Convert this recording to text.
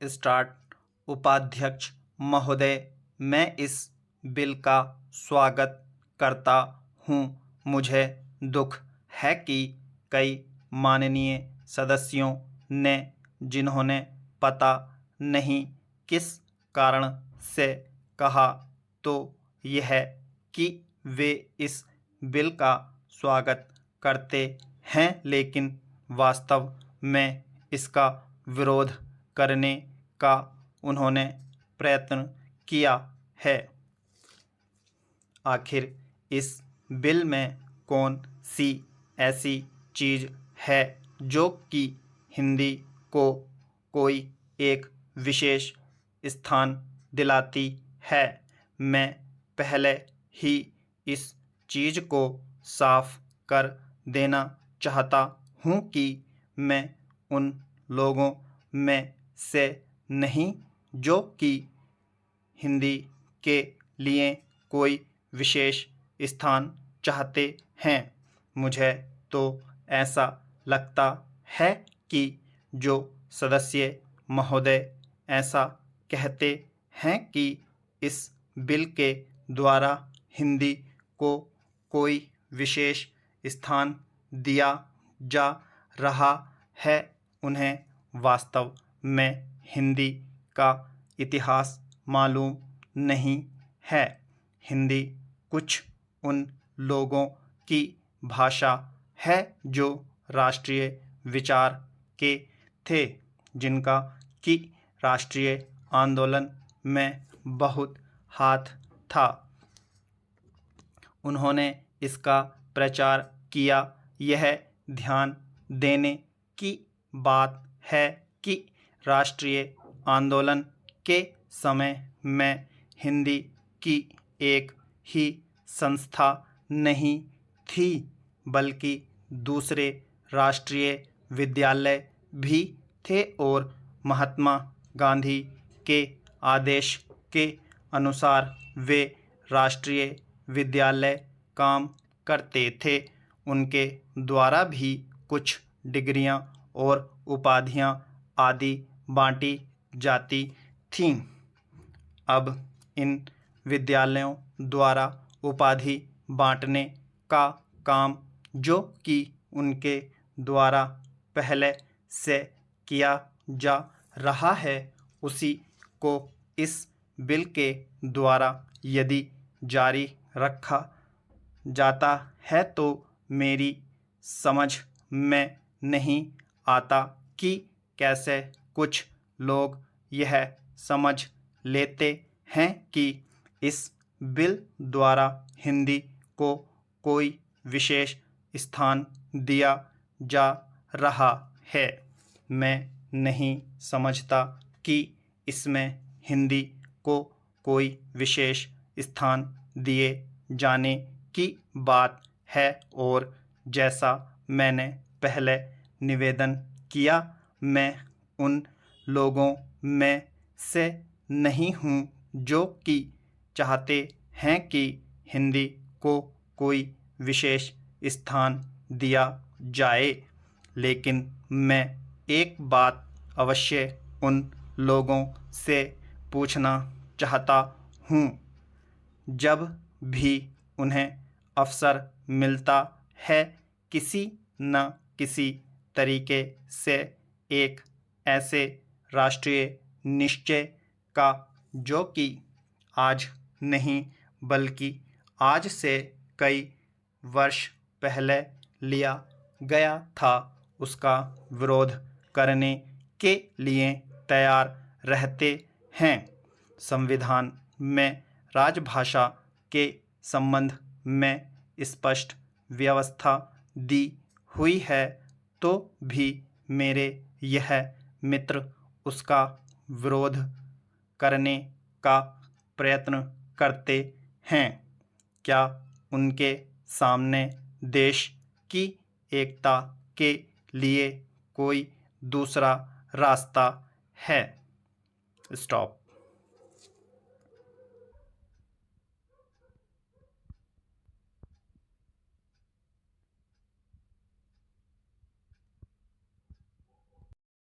Start. उपाध्यक्ष महोदय, मैं इस बिल का स्वागत करता हूं। मुझे दुख है कि कई माननीय सदस्यों ने, जिन्होंने पता नहीं किस कारण से कहा तो यह कि वे इस बिल का स्वागत करते हैं, लेकिन वास्तव में इसका विरोध करने का उन्होंने प्रयत्न किया है। आखिर इस बिल में कौन सी ऐसी चीज़ है जो कि हिंदी को कोई एक विशेष स्थान दिलाती है? मैं पहले ही इस चीज़ को साफ कर देना चाहता हूँ कि मैं उन लोगों में से नहीं जो कि हिंदी के लिए कोई विशेष स्थान चाहते हैं। मुझे तो ऐसा लगता है कि जो सदस्य महोदय ऐसा कहते हैं कि इस बिल के द्वारा हिंदी को कोई विशेष स्थान दिया जा रहा है, उन्हें वास्तव में हिंदी का इतिहास मालूम नहीं है। हिंदी कुछ उन लोगों की भाषा है जो राष्ट्रीय विचार के थे, जिनका कि राष्ट्रीय आंदोलन में बहुत हाथ था। उन्होंने इसका प्रचार किया। यह ध्यान देने की बात है कि राष्ट्रीय आंदोलन के समय में हिंदी की एक ही संस्था नहीं थी, बल्कि दूसरे राष्ट्रीय विद्यालय भी थे और महात्मा गांधी के आदेश के अनुसार वे राष्ट्रीय विद्यालय काम करते थे। उनके द्वारा भी कुछ डिग्रियां और उपाधियां आदि बांटी जाती थीं। अब इन विद्यालयों द्वारा उपाधि बांटने का काम, जो कि उनके द्वारा पहले से किया जा रहा है, उसी को इस बिल के द्वारा यदि जारी रखा जाता है तो मेरी समझ में नहीं आता कि कैसे कुछ लोग यह समझ लेते हैं कि इस बिल द्वारा हिंदी को कोई विशेष स्थान दिया जा रहा है। मैं नहीं समझता कि इसमें हिंदी को कोई विशेष स्थान दिए जाने की बात है, और जैसा मैंने पहले निवेदन किया, मैं उन लोगों में से नहीं हूँ जो कि चाहते हैं कि हिंदी को कोई विशेष स्थान दिया जाए। लेकिन मैं एक बात अवश्य उन लोगों से पूछना चाहता हूँ। जब भी उन्हें अवसर मिलता है, किसी न किसी तरीके से एक ऐसे राष्ट्रीय निश्चय का, जो कि आज नहीं बल्कि आज से कई वर्ष पहले लिया गया था, उसका विरोध करने के लिए तैयार रहते हैं। संविधान में राजभाषा के संबंध में स्पष्ट व्यवस्था दी हुई है, तो भी मेरे यह मित्र उसका विरोध करने का प्रयत्न करते हैं। क्या उनके सामने देश की एकता के लिए कोई दूसरा रास्ता है? स्टॉप।